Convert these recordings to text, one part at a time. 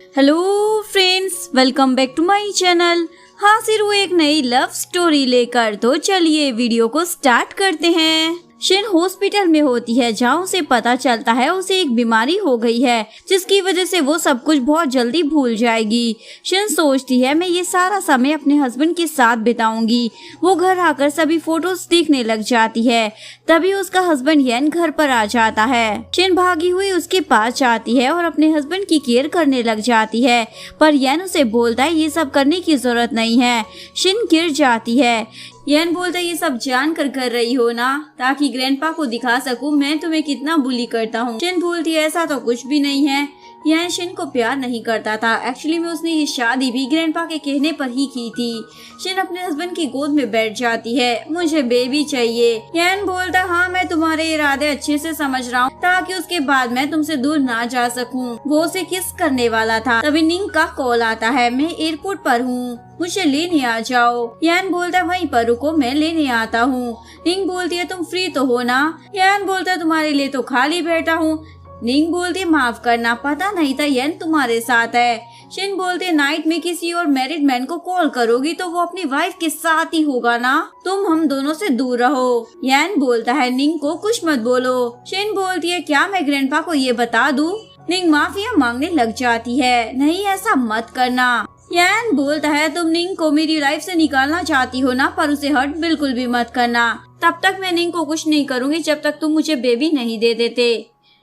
Hello friends, welcome back to my channel. हाजिर हुए एक नई लव स्टोरी लेकर। तो चलिए वीडियो को स्टार्ट करते हैं। शिन हॉस्पिटल में होती है जहाँ उसे पता चलता है उसे एक बीमारी हो गई है जिसकी वजह से वो सब कुछ बहुत जल्दी भूल जाएगी। शिन सोचती है मैं ये सारा समय अपने हस्बैंड के साथ बिताऊंगी। वो घर आकर सभी फोटोज देखने लग जाती है। तभी उसका हस्बैंड येन घर पर आ जाता है। शिन भागी हुई उसके पास जाती है और अपने हस्बैंड की केयर करने लग जाती है, पर येन उसे बोलता है ये सब करने की जरूरत नहीं है। शिन गिर जाती है। येन बोलता है ये सब जान कर रही हो ना, ताकि ग्रैंडपा को दिखा सकूं मैं तुम्हें कितना बुली करता हूँ। शिन बोलती है ऐसा तो कुछ भी नहीं है। येन शिन को प्यार नहीं करता था। एक्चुअली में उसने ये शादी भी ग्रैंडपा के कहने पर ही की थी। शिन अपने हस्बैंड की गोद में बैठ जाती है। मुझे बेबी चाहिए। येन बोलता हाँ मैं तुम्हारे इरादे अच्छे से समझ रहा हूँ, ताकि उसके बाद मैं तुमसे दूर ना जा सकूं। वो उसे किस करने वाला था। तभी निंग का कॉल आता है। मैं एयरपोर्ट पर हूँ, मुझे लेने आ जाओ। येन बोलता है वहीं पर रुको, मैं लेने आता हूँ। निंग बोलती है तुम फ्री तो हो ना। येन बोलता है तुम्हारे लिए तो खाली बैठा हूँ। निंग बोलती है माफ करना, पता नहीं था येन तुम्हारे साथ है। शिन बोलते नाइट में किसी और मैरिड मैन को कॉल करोगी तो वो अपनी वाइफ के साथ ही होगा ना, तुम हम दोनों से दूर रहो। येन बोलता है निंग को कुछ मत बोलो। शिन बोलती है क्या मैं ग्रैंडपा को ये बता दूं? निंग माफिया मांगने लग जाती है। नहीं ऐसा मत करना। येन बोलता है तुम निंग को मेरी लाइफ से निकालना चाहती हो ना, पर उसे हर्ट बिल्कुल भी मत करना। तब तक मैं निंग को कुछ नहीं करूँगी जब तक तुम मुझे बेबी नहीं दे देते।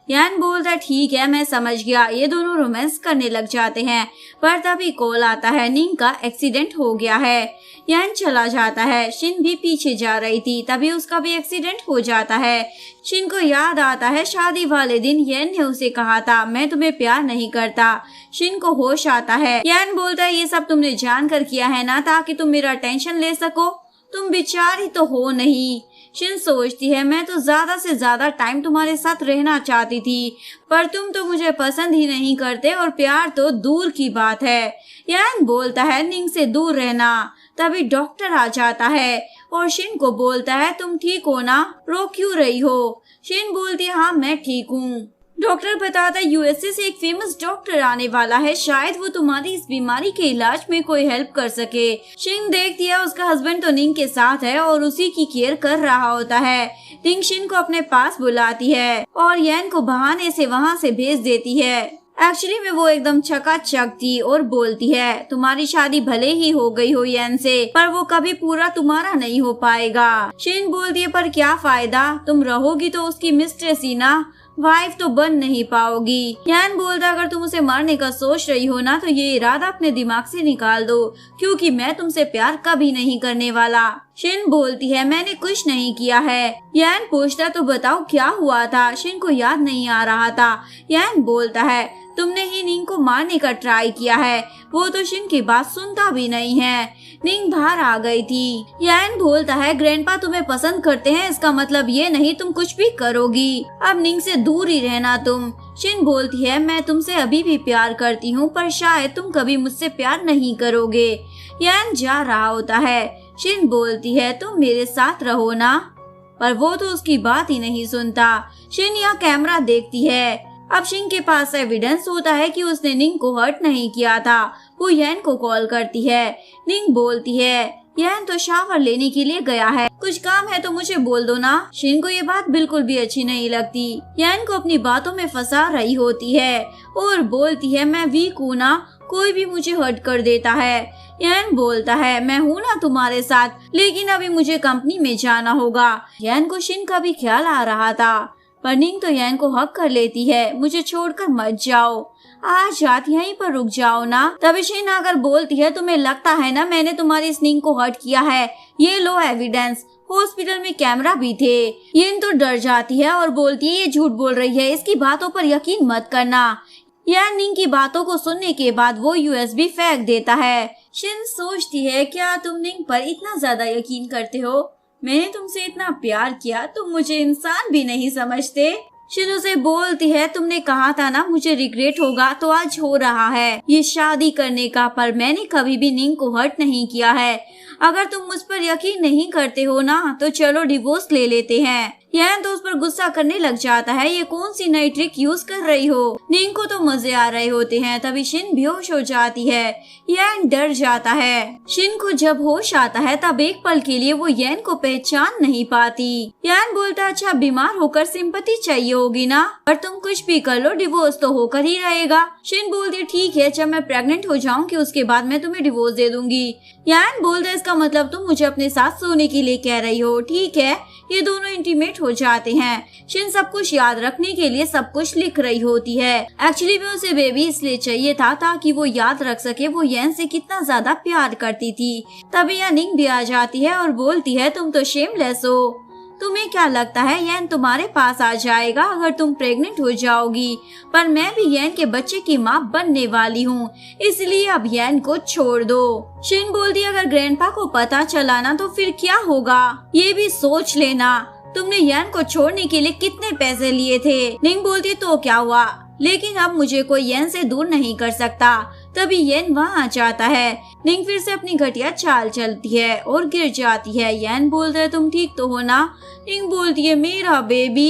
येन बोलता है ठीक है मैं समझ गया। ये दोनों रोमांस करने लग जाते हैं, पर तभी कॉल आता है निंग का एक्सीडेंट हो गया है। येन चला जाता है। शिन भी पीछे जा रही थी, तभी उसका भी एक्सीडेंट हो जाता है। शिन को याद आता है शादी वाले दिन येन ने उसे कहा था मैं तुम्हें प्यार नहीं करता। शिन को होश आता है। येन बोलता है ये सब तुमने जानकर किया है ना, ताकि तुम मेरा टेंशन ले सको। तुम बेचारी तो हो नहीं। शिन सोचती है मैं तो ज्यादा से ज्यादा टाइम तुम्हारे साथ रहना चाहती थी, पर तुम तो मुझे पसंद ही नहीं करते और प्यार तो दूर की बात है। येन बोलता है निंग से दूर रहना। तभी डॉक्टर आ जाता है और शिन को बोलता है तुम ठीक हो ना, रो क्यों रही हो? शिन बोलती है हाँ मैं ठीक हूँ। डॉक्टर बताता है यूएसए से एक फेमस डॉक्टर आने वाला है, शायद वो तुम्हारी इस बीमारी के इलाज में कोई हेल्प कर सके। शिन देखती है उसका हस्बैंड तो निंग के साथ है और उसी की केयर कर रहा होता है। निंग शिन को अपने पास बुलाती है और येन को बहाने से वहाँ से भेज देती है। एक्चुअली में वो एकदम चकाचक थी और बोलती है तुम्हारी शादी भले ही हो गई हो येन से, पर वो कभी पूरा तुम्हारा नहीं हो पाएगा। शिन बोलती है पर क्या फायदा, तुम रहोगी तो उसकी मिस्ट्रेस ही ना, वाइफ तो बन नहीं पाओगी। येन बोलता अगर तुम उसे मारने का सोच रही हो ना, तो ये इरादा अपने दिमाग से निकाल दो, क्योंकि मैं तुमसे प्यार कभी नहीं करने वाला। शिन बोलती है मैंने कुछ नहीं किया है। येन पूछता तो बताओ क्या हुआ था। शिन को याद नहीं आ रहा था। येन बोलता है तुमने ही निंग को मारने का ट्राई किया है। वो तो शिन की बात सुनता भी नहीं है। निंग बाहर आ गई थी। येन बोलता है ग्रैंडपा तुम्हें पसंद करते हैं, इसका मतलब ये नहीं तुम कुछ भी करोगी। अब निंग से दूर ही रहना तुम। शिन बोलती है मैं तुमसे अभी भी प्यार करती हूँ, पर शायद तुम कभी मुझसे प्यार नहीं करोगे। येन जा रहा होता है। शिन बोलती है तुम मेरे साथ रहो ना, पर वो तो उसकी बात ही नहीं सुनता। शिन यहाँ कैमरा देखती है। अब शिन के पास एविडेंस होता है कि उसने निंग को हर्ट नहीं किया था। वो येन को कॉल करती है। निंग बोलती है येन तो शावर लेने के लिए गया है, कुछ काम है तो मुझे बोल दो ना। शिन को ये बात बिल्कुल भी अच्छी नहीं लगती। येन को अपनी बातों में फंसा रही होती है और बोलती है मैं वीक हूँ ना, कोई भी मुझे हर्ट कर देता है। येन बोलता है मैं हूँ ना तुम्हारे साथ, लेकिन अभी मुझे कंपनी में जाना होगा। येन को शिन का भी ख्याल आ रहा था, पर निंग तो येन को हक कर लेती है मुझे छोड़कर मत जाओ, आज रात यहीं पर रुक जाओ ना। तभी शिन आकर बोलती है तुम्हें लगता है ना मैंने तुम्हारी इस निंग को हर्ट किया है, ये लो एविडेंस, हॉस्पिटल में कैमरा भी थे। येन तो डर जाती है और बोलती है ये झूठ बोल रही है, इसकी बातों पर यकीन मत करना। येन निंग की बातों को सुनने के बाद वो यूएसबी फेंक देता है। शिन सोचती है क्या तुम निंग पर इतना ज्यादा यकीन करते हो? मैंने तुमसे इतना प्यार किया, तुम मुझे इंसान भी नहीं समझते। शिन उसे बोलती है तुमने कहा था ना मुझे रिग्रेट होगा, तो आज हो रहा है ये शादी करने का, पर मैंने कभी भी निंग को हर्ट नहीं किया है। अगर तुम मुझ पर यकीन नहीं करते हो ना, तो चलो डिवोर्स ले लेते हैं। यान तो उस पर गुस्सा करने लग जाता है, ये कौन सी नई ट्रिक यूज कर रही हो। निंग को तो मजे आ रहे होते हैं, तभी शिन बेहोश हो जाती है। यान डर जाता है। शिन को जब होश आता है तब एक पल के लिए वो यान को पहचान नहीं पाती। यान बोलता, अच्छा बीमार होकर सिंपैथी चाहिए होगी ना, पर तुम कुछ भी कर लो डिवोर्स तो होकर ही रहेगा। शिन बोलती है, ठीक है, जब मैं प्रेग्नेंट हो जाऊंगी उसके बाद मैं तुम्हें डिवोर्स दे दूंगी। यान बोलता है, इसका मतलब तुम मुझे अपने साथ सोने के लिए कह रही हो। ठीक है, ये दोनों इंटीमेट हो जाते हैं। शिन सब कुछ याद रखने के लिए सब कुछ लिख रही होती है। एक्चुअली में उसे बेबी इसलिए चाहिए था ताकि वो याद रख सके वो यान से कितना ज्यादा प्यार करती थी। तभी यहाँ निंग भी आ जाती है और बोलती है, तुम तो शेमलेस हो। तुम्हें क्या लगता है यान तुम्हारे पास आ जाएगा अगर तुम प्रेग्नेंट हो जाओगी, पर मैं भी यान के बच्चे की माँ बनने वाली हूँ, इसलिए अब यान को छोड़ दो। शिन बोलती है, अगर ग्रैंडपा को पता चला ना तो फिर क्या होगा, ये भी सोच लेना। तुमने यान को छोड़ने के लिए कितने पैसे लिए थे। निंग बोलती है, तो क्या हुआ, लेकिन अब मुझे कोई यान से दूर नहीं कर सकता। तभी यान वहाँ आ जाता है। निंग फिर से अपनी घटिया चाल चलती है और गिर जाती है। यान बोलता है, तुम ठीक तो हो ना। निंग बोलती है, मेरा बेबी।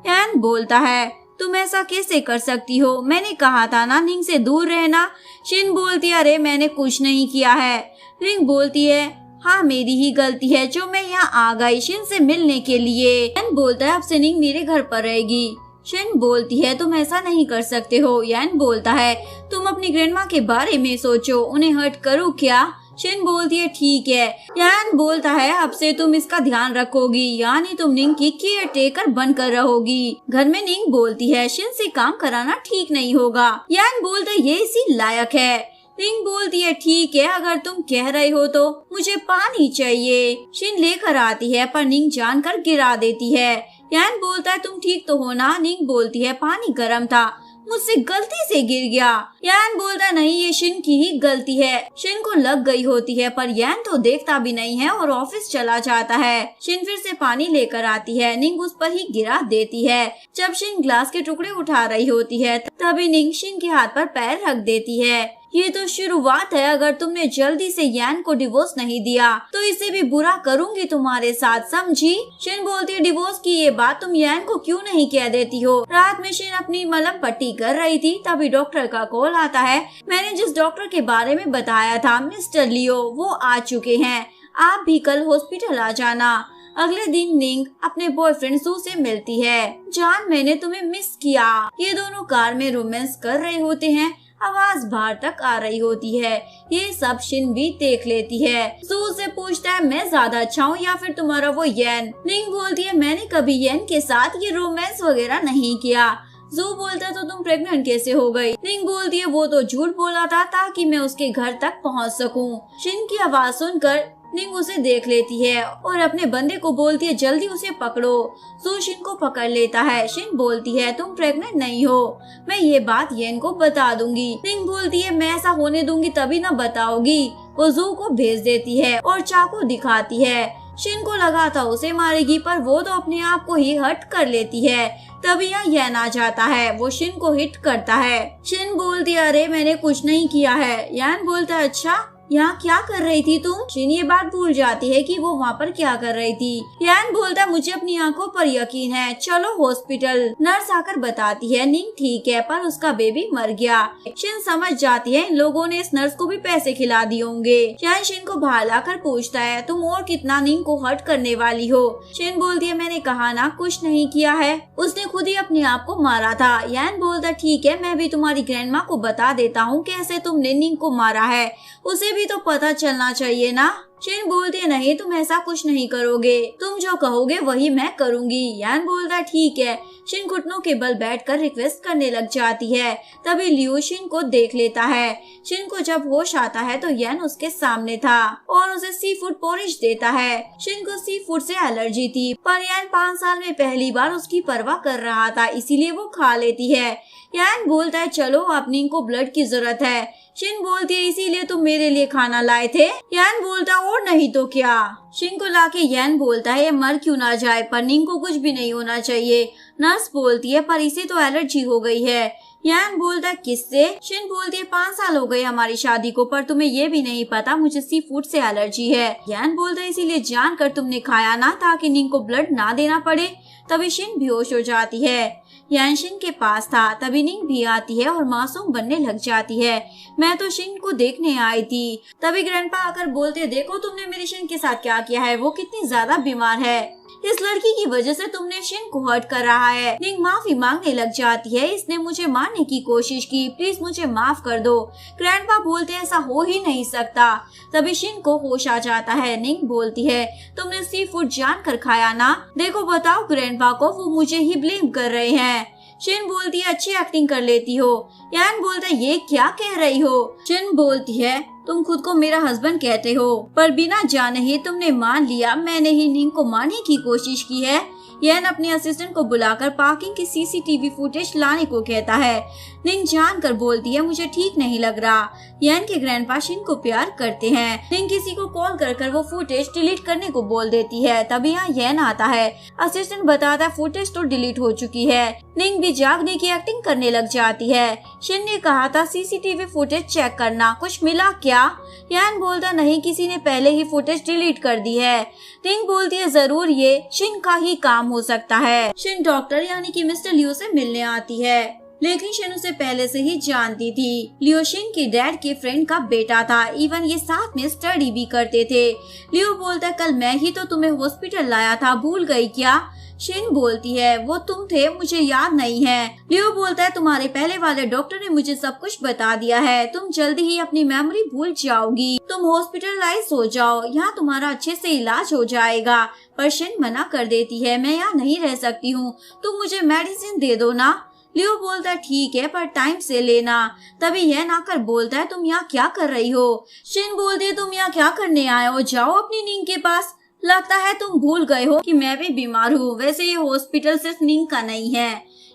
यान बोलता है, तुम ऐसा कैसे कर सकती हो, मैंने कहा था ना निंग से दूर रहना। शिन बोलती है, अरे मैंने कुछ नहीं किया है। निंग बोलती है, हाँ मेरी ही गलती है जो मैं यहाँ आ गई शिन से मिलने के लिए। यान बोलता है, अब से निंग मेरे घर पर रहेगी। शिन बोलती है, तुम ऐसा नहीं कर सकते हो। यान बोलता है, तुम अपनी ग्रैंडमा के बारे में सोचो, उन्हें हर्ट करो क्या। शिन बोलती है, ठीक है। यान बोलता है, अब से तुम इसका ध्यान रखोगी, यानी तुम निंग की केयर टेकर बनकर रहोगी। घर में निंग बोलती है, शिन से काम कराना ठीक नहीं होगा। यान बोलता है, ये इसी लायक है। निंग बोलती है, ठीक है, अगर तुम कह रहे हो तो मुझे पानी चाहिए। शिन लेकर आती है पर निंग जानकर गिरा देती है। यान बोलता है, तुम ठीक तो हो ना। निंग बोलती है, पानी गर्म था, मुझसे गलती से गिर गया। यान बोलता है, नहीं ये शिन की ही गलती है। शिन को लग गई होती है पर यान तो देखता भी नहीं है और ऑफिस चला जाता है। शिन फिर से पानी लेकर आती है, निंग उस पर ही गिरा देती है। जब शिन ग्लास के टुकड़े उठा रही होती है तभी निंग शिन के हाथ पर पैर रख देती है। ये तो शुरुआत है, अगर तुमने जल्दी से यान को डिवोर्स नहीं दिया तो इसे भी बुरा करूंगी तुम्हारे साथ, समझी। शिन बोलती है, डिवोर्स की ये बात तुम यान को क्यों नहीं कह देती हो। रात में शिन अपनी मलहम पट्टी कर रही थी तभी डॉक्टर का कॉल आता है। मैंने जिस डॉक्टर के बारे में बताया था मिस्टर लियो, वो आ चुके हैं, आप भी कल हॉस्पिटल आ जाना। अगले दिन निंग अपने बॉयफ्रेंड सू से मिलती है। जान मैंने तुम्हें मिस किया। ये दोनों कार में रोमांस कर रहे होते हैं, आवाज बाहर तक आ रही होती है। ये सब शिन भी देख लेती है। सू से पूछता है, मैं ज्यादा अच्छा हूँ या फिर तुम्हारा वो यैन। निंग बोलती है, मैंने कभी यैन के साथ ये रोमांस वगैरह नहीं किया। जू बोलता है, तो तुम प्रेग्नेंट कैसे हो गई। निंग बोलती है, वो तो झूठ बोला था ताकि मैं उसके घर तक पहुँच सकूँ। शिन की आवाज सुनकर निंग उसे देख लेती है और अपने बंदे को बोलती है, जल्दी उसे पकड़ो। जू शिन को पकड़ लेता है। शिन बोलती है, तुम प्रेग्नेंट नहीं हो, मैं ये बात येन को बता दूंगी। निंग बोलती है, मैं ऐसा होने दूंगी तभी ना बताओगी। वो जू को भेज देती है और चाकू दिखाती है। शिन को लगा था उसे मारेगी पर वो तो अपने आप को ही हर्ट कर लेती है। तभी यहाँ यैन आ जाता है, वो शिन को हिट करता है। शिन बोलती है, अरे मैंने कुछ नहीं किया है। यैन बोलता है, अच्छा यहाँ क्या कर रही थी तुम। शिन ये बात भूल जाती है कि वो वहाँ पर क्या कर रही थी। यान बोलता, मुझे अपनी आंखों पर यकीन है, चलो हॉस्पिटल। नर्स आकर बताती है, निंग ठीक है पर उसका बेबी मर गया। शिन समझ जाती है इन लोगों ने इस नर्स को भी पैसे खिला दिए होंगे। यान शिन को बाहर लाकर पूछता है, तुम और कितना निंग को हर्ट करने वाली हो। शिन बोलती है, मैंने कहा ना कुछ नहीं किया है, उसने खुद ही अपने आप को मारा था। यान बोलता, ठीक है, मैं भी तुम्हारी ग्रैंडमा को बता देता हूँ कैसे तुमने निंग को मारा है, उसे भी तो पता चलना चाहिए ना। शिन बोलती है, नहीं तुम ऐसा कुछ नहीं करोगे, तुम जो कहोगे वही मैं करूंगी। यान बोलता है, ठीक है। शिन घुटनों के बल बैठकर रिक्वेस्ट करने लग जाती है। तभी लियो शिन को देख लेता है। शिन को जब होश आता है तो यान उसके सामने था और उसे सी फूड पोरिश देता है। शिन को सी फूड से एलर्जी थी पर यान 5 साल में पहली बार उसकी परवाह कर रहा था, इसीलिए वो खा लेती है। यान बोलता है, चलो अब निंग को ब्लड की जरूरत है। शिन बोलती है, इसीलिए तुम मेरे लिए खाना लाए थे। यान बोलता, और नहीं तो क्या। शिन को लाके यान बोलता है, ये मर क्यों ना जाए, पर निंग को कुछ भी नहीं होना चाहिए। नर्स बोलती है, पर इसे तो एलर्जी हो गई है। यान बोलता है, किससे। शिन बोलती है, 5 साल हो गए हमारी शादी को, पर तुम्हें ये भी नहीं पता मुझे सी फूड से एलर्जी है। यान बोलता है, इसीलिए जानकर तुमने खाया ना ताकि निंग को ब्लड ना देना पड़े। तभी शिन बेहोश हो जाती है। यान शिन के पास था, तभी निंग भी आती है और मासूम बनने लग जाती है। मैं तो शिन को देखने आई थी। तभी ग्रैंडपा आकर बोलते, देखो तुमने मेरी शिन के साथ क्या किया है, वो कितनी ज्यादा बीमार है। इस लड़की की वजह से तुमने शिन को हर्ट कर रहा है। निंग माफी मांगने लग जाती है, इसने मुझे मारने की कोशिश की, प्लीज मुझे माफ कर दो। ग्रैंडपा बोलते, ऐसा हो ही नहीं सकता। तभी शिन को होश आ जाता है। निंग बोलती है, तुमने सी फूड जानकर खाया ना? देखो बताओ ग्रैंडपा को, वो मुझे ही ब्लेम कर रहे हैं। शिन बोलती है, अच्छी एक्टिंग कर लेती हो। यान बोलता है, ये क्या कह रही हो? शिन बोलती है, तुम खुद को मेरा हस्बैंड कहते हो, पर बिना जाने ही तुमने मान लिया मैंने ही निंग को मारने की कोशिश की है। यान अपने असिस्टेंट को बुलाकर पार्किंग की सीसीटीवी फुटेज लाने को कहता है। निंग जानकर बोलती है, मुझे ठीक नहीं लग रहा। यान के ग्रैंडपा शिन को प्यार करते हैं। निंग किसी को कॉल कर वो फुटेज डिलीट करने को बोल देती है। तभी यहाँ यान आता है। असिस्टेंट बताता है, फुटेज तो डिलीट हो चुकी है। निंग भी जागने की एक्टिंग करने लग जाती है। शिन ने कहा था सीसीटीवी फुटेज चेक करना, कुछ मिला क्या? यान बोलता, नहीं, किसी ने पहले ही फुटेज डिलीट कर दी है। निंग बोलती है, जरूर ये शिन का ही काम हो सकता है। शिन डॉक्टर यानी कि मिस्टर लियो से मिलने आती है, लेकिन शिन उसे पहले से ही जानती थी। लियो शिन के डैड के फ्रेंड का बेटा था, इवन ये साथ में स्टडी भी करते थे। लियो बोलता है, कल मैं ही तो तुम्हें हॉस्पिटल लाया था, भूल गई क्या? शिन बोलती है, वो तुम थे, मुझे याद नहीं है। लियो बोलता है, तुम्हारे पहले वाले डॉक्टर ने मुझे सब कुछ बता दिया है, तुम जल्दी ही अपनी मेमोरी भूल जाओगी, तुम हॉस्पिटलाइज हो जाओ, यहाँ तुम्हारा अच्छे से इलाज हो जाएगा। पर शिन मना कर देती है, मैं यहाँ नहीं रह सकती हूँ, तुम मुझे मेडिसिन दे दो ना। लियो बोलता है, ठीक है, पर टाइम से लेना। तभी यह आकर बोलता है, तुम यहाँ क्या कर रही हो? शिन बोलती है, तुम यहाँ क्या करने आए हो? जाओ अपनी निंग के पास। लगता है तुम भूल गए हो कि मैं भी बीमार हूँ। वैसे ये हॉस्पिटल सिर्फ निंग का नहीं है।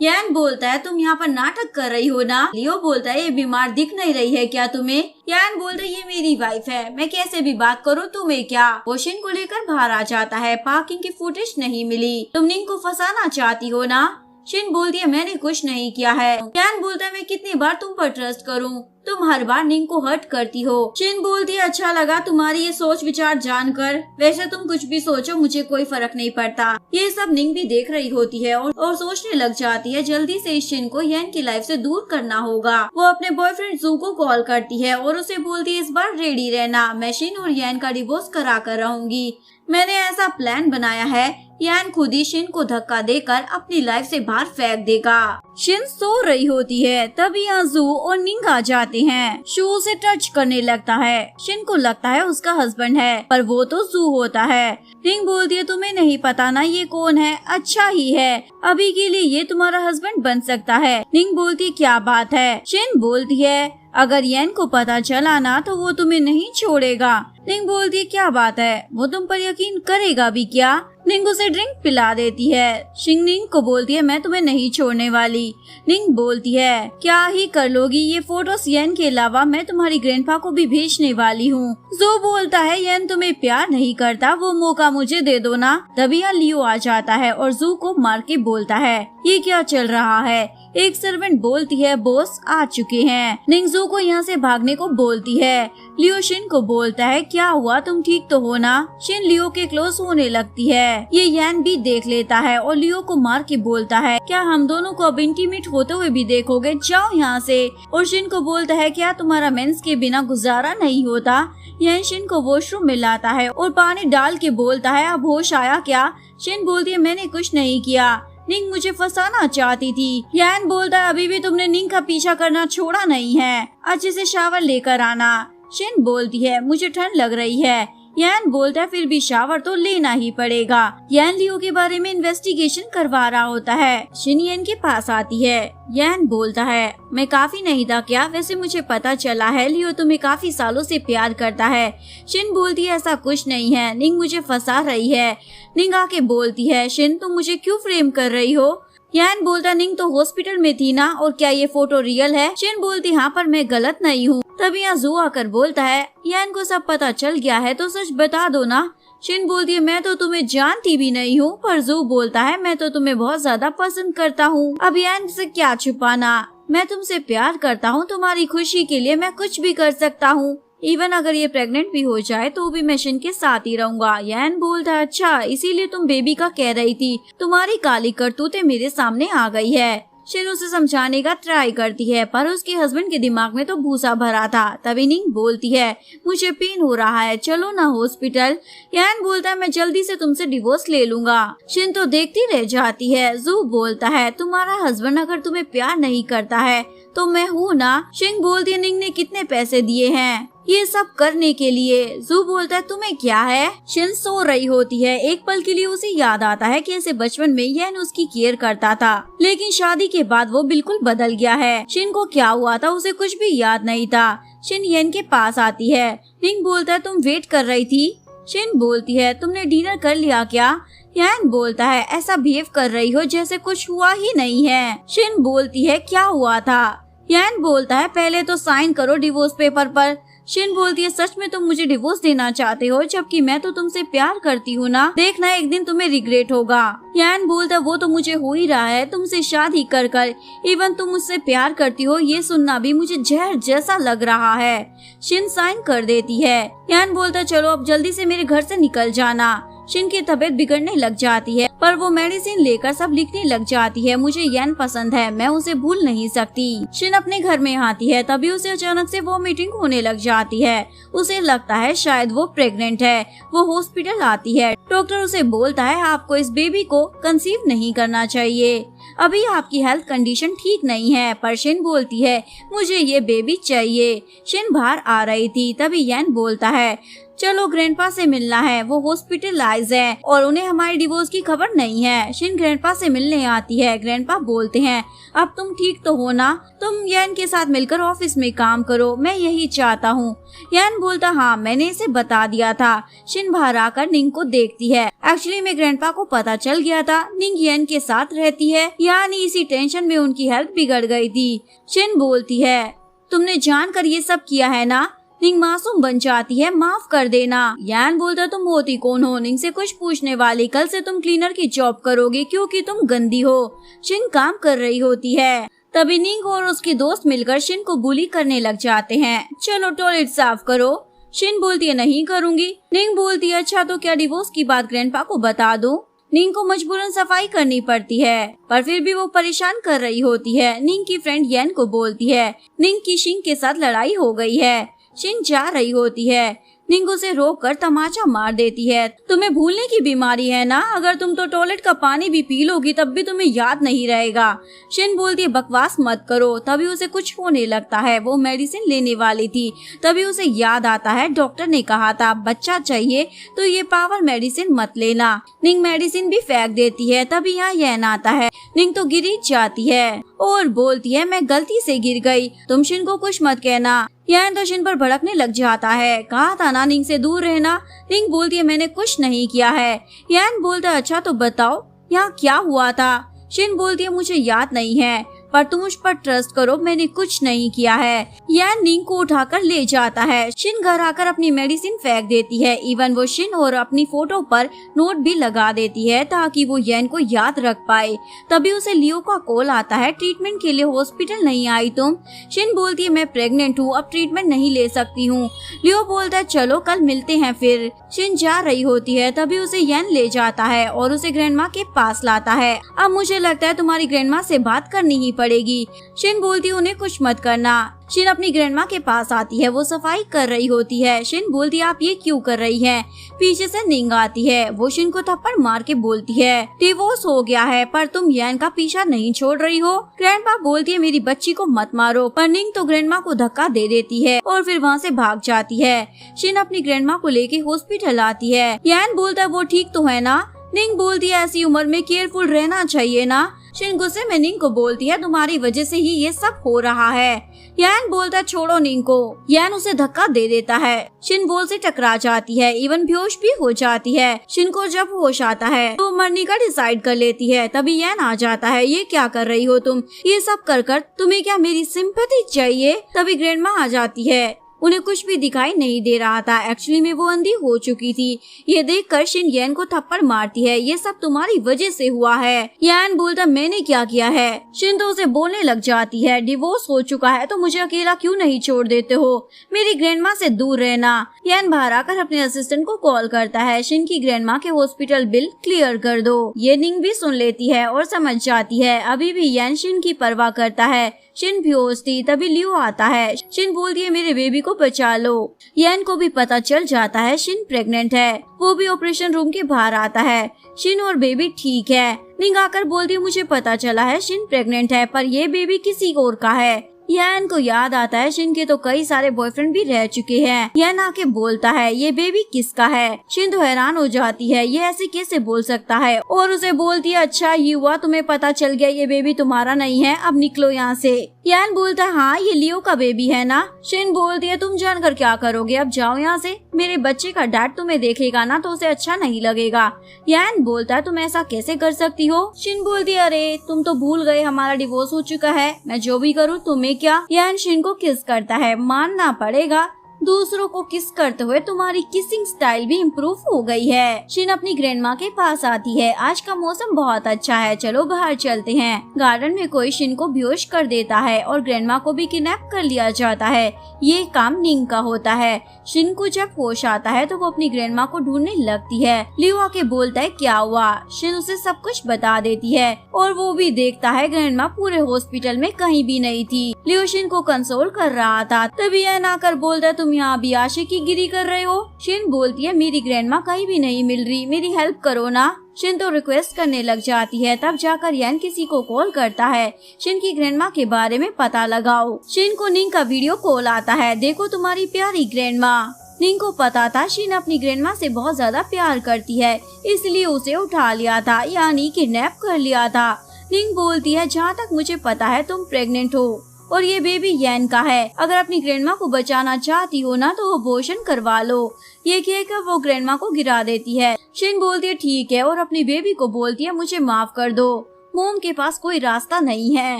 यान बोलता है, तुम यहाँ पर नाटक कर रही हो ना? लियो बोलता है, ये बीमार दिख नहीं रही है क्या तुम्हें? यान बोलता है, ये मेरी वाइफ है, मैं कैसे भी बात करूँ, तुम्हें क्या? वो शिन को लेकर बाहर आ जाता है। पार्किंग की फुटेज नहीं मिली, तुम निंग को फंसाना चाहती हो ना? शिन बोलती है, मैंने कुछ नहीं किया है। यान बोलता है, मैं कितनी बार तुम पर ट्रस्ट करूं, तुम हर बार निंग को हर्ट करती हो। शिन बोलती है, अच्छा लगा तुम्हारी ये सोच विचार जानकर, वैसे तुम कुछ भी सोचो, मुझे कोई फर्क नहीं पड़ता। ये सब निंग भी देख रही होती है और सोचने लग जाती है, जल्दी से इस शिन को यान की लाइफ से दूर करना होगा। वो अपने बॉयफ्रेंड जू को कॉल करती है और उसे बोलती है, इस बार रेडी रहना, मैं शिन और यान का डिवोर्स करा कर रहूंगी। मैंने ऐसा प्लान बनाया है, यान खुद ही शिन को धक्का देकर अपनी लाइफ से बाहर फेंक देगा। शिन सो रही होती है, तभी यहाँ जू और निंग आ जाते हैं। शू उसे टच करने लगता है। शिन को लगता है उसका हस्बैंड है, पर वो तो जू होता है। निंग बोलती है, तुम्हें नहीं पता ना ये कौन है? अच्छा ही है, अभी के लिए ये तुम्हारा हस्बैंड बन सकता है। निंग बोलती है, क्या बात है? शिन बोलती है, अगर यान को पता चला ना तो वो तुम्हें नहीं छोड़ेगा। निंग बोलती है, क्या बात है, वो तुम पर यकीन करेगा भी क्या? निंग उसे ड्रिंक पिला देती है। शिंग निंग को बोलती है, मैं तुम्हें नहीं छोड़ने वाली। निंग बोलती है, क्या ही कर लोगी, ये फोटोस यान के अलावा मैं तुम्हारी ग्रैंडपा को भी भेजने वाली हूँ। जो बोलता है, यान तुम्हें प्यार नहीं करता, वो मौका मुझे दे दो ना। तभी यहाँ लियो आ जाता है और जू को मार के बोलता है, ये क्या चल रहा है? एक सर्वेंट बोलती है, बॉस आ चुके हैं। निंग जू को यहाँ से भागने को बोलती है। लियो शिन को बोलता है, क्या हुआ, तुम ठीक तो हो ना? शिन लियो के क्लोज होने लगती है। ये यान भी देख लेता है और लियो को मार के बोलता है, क्या हम दोनों को अब इंटीमेट होते हुए भी देखोगे? जाओ यहाँ से। और शिन को बोलता है, क्या तुम्हारा मेंस के बिना गुजारा नहीं होता? यान शिन को वॉशरूम में लाता है और पानी डाल के बोलता है, अब होश आया क्या? शिन बोलती है, मैंने कुछ नहीं किया, निंग मुझे फंसाना चाहती थी। यान बोलता है, अभी भी तुमने निंग का पीछा करना छोड़ा नहीं है, अच्छे से शावर लेकर आना। शिन बोलती है, मुझे ठंड लग रही है। यान बोलता है, फिर भी शावर तो लेना ही पड़ेगा। यान लियो के बारे में इन्वेस्टिगेशन करवा रहा होता है। शिन यान के पास आती है। यान बोलता है, मैं काफी नहीं था क्या? वैसे मुझे पता चला है लियो तुम्हें काफी सालों से प्यार करता है। शिन बोलती है, ऐसा कुछ नहीं है, निंग मुझे फंसा रही है। निंग आके बोलती है, शिन तुम मुझे क्यों फ्रेम कर रही हो? यान बोलता, निंग तो हॉस्पिटल में थी ना, और क्या ये फोटो रियल है? शिन बोलती, हाँ, पर मैं गलत नहीं हूँ। तभी यहाँ जू आकर बोलता है, यान को सब पता चल गया है तो सच बता दो ना। शिन बोलती है, मैं तो तुम्हें जानती भी नहीं हूँ। पर जू बोलता है, मैं तो तुम्हें बहुत ज्यादा पसंद करता हूँ, अब यान से क्या छुपाना, मैं तुमसे प्यार करता हूँ, तुम्हारी खुशी के लिए मैं कुछ भी कर सकता हूँ। इवन अगर ये प्रेग्नेंट भी हो जाए तो भी मैं शिन के साथ ही रहूंगा। यान बोलता है अच्छा इसीलिए तुम बेबी का कह रही थी, तुम्हारी काली करतूतें मेरे सामने आ गई है। शिन उसे समझाने का ट्राई करती है पर उसके हस्बैंड के दिमाग में तो भूसा भरा था। तभी निंग बोलती है मुझे पेन हो रहा है, चलो ना हॉस्पिटल। यान बोलता है मैं जल्दी से तुमसे डिवोर्स ले लूंगा। शिन तो देखती रह जाती है। जू बोलता है तुम्हारा हस्बैंड अगर तुम्हें प्यार नहीं करता है तो मैं हूँ ना। शिन बोलती है निंग ने कितने पैसे दिए हैं ये सब करने के लिए। जू बोलता है तुम्हें क्या है। शिन सो रही होती है। एक पल के लिए उसे याद आता है कि ऐसे बचपन में यन उसकी केयर करता था, लेकिन शादी के बाद वो बिल्कुल बदल गया है। शिन को क्या हुआ था उसे कुछ भी याद नहीं था। शिन यन के पास आती है। निंग बोलता है तुम वेट कर रही थी। शिन बोलती है तुमने डिनर कर लिया क्या। यान बोलता है ऐसा बिहेव कर रही हो जैसे कुछ हुआ ही नहीं है। शिन बोलती है क्या हुआ था। यान बोलता है पहले तो साइन करो डिवोर्स पेपर पर। शिन बोलती है सच में तुम मुझे डिवोर्स देना चाहते हो जबकि मैं तो तुमसे प्यार करती हूँ ना, देखना एक दिन तुम्हें रिग्रेट होगा। यान बोलता है वो तो मुझे हो ही रहा है तुमसे शादी कर कर, इवन तुम मुझसे प्यार करती हो ये सुनना भी मुझे जहर जैसा लग रहा है। शिन साइन कर देती है। यान बोलता है चलो अब जल्दी से मेरे घर से निकल जाना। शिन की तबीयत बिगड़ने लग जाती है पर वो मेडिसिन लेकर सब लिखने लग जाती है। मुझे यन पसंद है, मैं उसे भूल नहीं सकती। शिन अपने घर में आती है तभी उसे अचानक से वो मीटिंग होने लग जाती है। उसे लगता है शायद वो प्रेग्नेंट है। वो हॉस्पिटल आती है। डॉक्टर उसे बोलता है आपको इस बेबी को कंसीव नहीं करना चाहिए, अभी आपकी हेल्थ कंडीशन ठीक नहीं है। पर शिन बोलती है मुझे ये बेबी चाहिए। शिन बाहर आ रही थी तभी यन बोलता है चलो ग्रैंडपा से मिलना है, वो हॉस्पिटलाइज है और उन्हें हमारे डिवोर्स की खबर नहीं है। शिन ग्रैंडपा से मिलने आती है। ग्रैंडपा बोलते हैं अब तुम ठीक तो हो ना, तुम यन के साथ मिलकर ऑफिस में काम करो, मैं यही चाहता हूँ। यन बोलता हाँ मैंने इसे बता दिया था। शिन बाहर आकर निंग को देखती है। एक्चुअली में ग्रैंडपा को पता चल गया था निंग यन के साथ रहती है, यानी इसी टेंशन में उनकी हेल्थ बिगड़ गई थी। शिन बोलती है तुमने जानकर ये सब किया है ना। निंग मासूम बन जाती है, माफ कर देना। यान बोलता तुम होती कौन हो निंग से कुछ पूछने वाली, कल से तुम क्लीनर की जॉब करोगी क्योंकि तुम गंदी हो। शिन काम कर रही होती है। तभी निंग और उसकी दोस्त मिलकर शिन को बुली करने लग जाते हैं। चलो टॉयलेट साफ करो। शिन बोलती है नहीं करूंगी। निंग बोलती है अच्छा तो क्या डिवोर्स की बात ग्रैंडपा को बता दूं। निंग को मजबूरन सफाई करनी पड़ती है पर फिर भी वो परेशान कर रही होती है। निंग की फ्रेंड यन को बोलती है निंग की शिन के साथ लड़ाई हो गई है। शिन जा रही होती है। निंग उसे रोक कर तमाचा मार देती है। तुम्हें भूलने की बीमारी है ना, अगर तुम तो टॉयलेट का पानी भी पी लोगी तब भी तुम्हें याद नहीं रहेगा। शिन बोलती है बकवास मत करो। तभी उसे कुछ होने लगता है। वो मेडिसिन लेने वाली थी तभी उसे याद आता है डॉक्टर ने कहा था बच्चा चाहिए तो ये पावर मेडिसिन मत लेना। निंग मेडिसिन भी फेंक देती है। तभी यहाँ यन आता है। निंग तो गिर जाती है और बोलती है मैं गलती से गिर गई, तुम शिन को कुछ मत कहना। यन तो शिन पर भड़कने लग जाता है। कहा था ना निंग से दूर रहना। निंग बोलती है मैंने कुछ नहीं किया है। यन बोलता अच्छा तो बताओ यहाँ क्या हुआ था। शिन बोलती है मुझे याद नहीं है पर तुम मुझ पर ट्रस्ट करो, मैंने कुछ नहीं किया है। यन निंग को उठाकर ले जाता है। शिन घर आकर अपनी मेडिसिन फेंक देती है। इवन वो शिन और अपनी फोटो पर नोट भी लगा देती है ताकि वो यन को याद रख पाए। तभी उसे लियो का कॉल आता है ट्रीटमेंट के लिए हॉस्पिटल नहीं आई तुम। शिन बोलती है मैं प्रेग्नेंट हूँ, अब ट्रीटमेंट नहीं ले सकती हूँ। लियो बोलता है चलो कल मिलते हैं फिर। शिन जा रही होती है तभी उसे यन ले जाता है और उसे ग्रैंडमा के पास लाता है। अब मुझे लगता है तुम्हारी ग्रैंडमा से बात करनी ही पड़ेगी। शिन बोलती उन्हें कुछ मत करना। शिन अपनी ग्रैंडमा के पास आती है। वो सफाई कर रही होती है। शिन बोलती है आप ये क्यों कर रही हैं? पीछे से निंग आती है। वो शिन को थप्पड़ मार के बोलती है डिवोर्स हो गया है पर तुम यन का पीछा नहीं छोड़ रही हो। ग्रैंडमा बोलती है मेरी बच्ची को मत मारो पर निंग तो ग्रैंडमा को धक्का दे देती है और फिर वहाँ से भाग जाती है। शिन अपनी ग्रैंडमा को लेके हॉस्पिटल आती है। यन बोलता है वो ठीक तो है ना। निंग बोलती है ऐसी उम्र में केयरफुल रहना चाहिए ना। शिन गुस्से में निंग को बोलती है तुम्हारी वजह से ही ये सब हो रहा है। यन बोलता है छोड़ो निंग को। यन उसे धक्का दे देता है। शिन वॉल से टकरा जाती है। इवन बेहोश भी हो जाती है। शिन को जब होश आता है तो मरने का डिसाइड कर लेती है। तभी यन आ जाता है। ये क्या कर रही हो तुम? ये सब कर कर तुम्हें क्या मेरी सिंपैथी चाहिए? तभी ग्रैंडमा आ जाती है। उन्हें कुछ भी दिखाई नहीं दे रहा था। एक्चुअली में वो अंधी हो चुकी थी। ये देखकर शिन यन को थप्पड़ मारती है। ये सब तुम्हारी वजह से हुआ है। यन बोलता मैंने क्या किया है। शिन तो उसे बोलने लग जाती है, डिवोर्स हो चुका है तो मुझे अकेला क्यों नहीं छोड़ देते हो, मेरी ग्रैंडमा से दूर रहना। यन बाहर आकर अपने असिस्टेंट को कॉल करता है, शिन की ग्रैंडमा के हॉस्पिटल बिल क्लियर कर दो। ये निंग भी सुन लेती है और समझ जाती है। अभी भी यन शिन की परवाह करता है। शिन बेहोश थी, तभी लियो आता है। शिन बोलती है मेरे बेबी को बचा लो। यन को भी पता चल जाता है शिन प्रेग्नेंट है। वो भी ऑपरेशन रूम के बाहर आता है। शिन और बेबी ठीक है। निंग आकर बोलती है मुझे पता चला है शिन प्रेग्नेंट है, पर ये बेबी किसी और का है। यन को याद आता है शिन के तो कई सारे बॉयफ्रेंड भी रह चुके हैं। यन आके बोलता है ये बेबी किसका है। शिन तो हैरान हो जाती है, ये ऐसे कैसे बोल सकता है, और उसे बोलती है अच्छा ये हुआ तुम्हें पता चल गया ये बेबी तुम्हारा नहीं है, अब निकलो यहाँ से। यन बोलता है हाँ ये लियो का बेबी है ना। शिन बोलती है तुम जानकर क्या करोगे, अब जाओ यहाँ से, मेरे बच्चे का डैड तुम्हें देखेगा ना तो उसे अच्छा नहीं लगेगा। यन बोलता है तुम ऐसा कैसे कर सकती हो। शिन बोलती है अरे तुम तो भूल गए हमारा डिवोर्स हो चुका है, मैं जो भी करूँ तुम्हें क्या। यन शिन को किस करता है, मानना पड़ेगा दूसरों को किस करते हुए तुम्हारी किसिंग स्टाइल भी इम्प्रूव हो गई है। शिन अपनी ग्रैंडमा के पास आती है। आज का मौसम बहुत अच्छा है, चलो बाहर चलते हैं। गार्डन में कोई शिन को बेहोश कर देता है और ग्रैंडमा को भी किडनैप कर लिया जाता है। ये काम निंग का होता है। शिन को जब होश आता है तो वो अपनी ग्रैंडमा को ढूंढने लगती है। लियो आके बोलता है क्या हुआ। शिन उसे सब कुछ बता देती है और वो भी देखता है ग्रैंडमा पूरे हॉस्पिटल में कहीं भी नहीं थी। लियो शिन को कंसोल कर रहा था, तभी यन आकर बोलता है तुम यहाँ भी आशिकीगिरी कर रहे हो। शिन बोलती है मेरी ग्रैंडमा कहीं भी नहीं मिल रही, मेरी हेल्प करो ना। शिन तो रिक्वेस्ट करने लग जाती है। तब जाकर यन किसी को कॉल करता है, शिन की ग्रैंडमा के बारे में पता लगाओ। शिन को निंग का वीडियो कॉल आता है, देखो तुम्हारी प्यारी ग्रैंडमा। निंग को पता था शिन अपनी ग्रैंडमा से बहुत ज्यादा प्यार करती है, इसलिए उसे उठा लिया था, यानी किडनैप कर लिया था। निंग बोलती है जहाँ तक मुझे पता है तुम प्रेग्नेंट हो और ये बेबी यन का है। अगर अपनी ग्रैंडमा को बचाना चाहती हो ना तो अबॉर्शन करवा लो। ये कहकर वो ग्रैंडमा को गिरा देती है। शिन बोलती है ठीक है और अपनी बेबी को बोलती है मुझे माफ कर दो, मोम के पास कोई रास्ता नहीं है।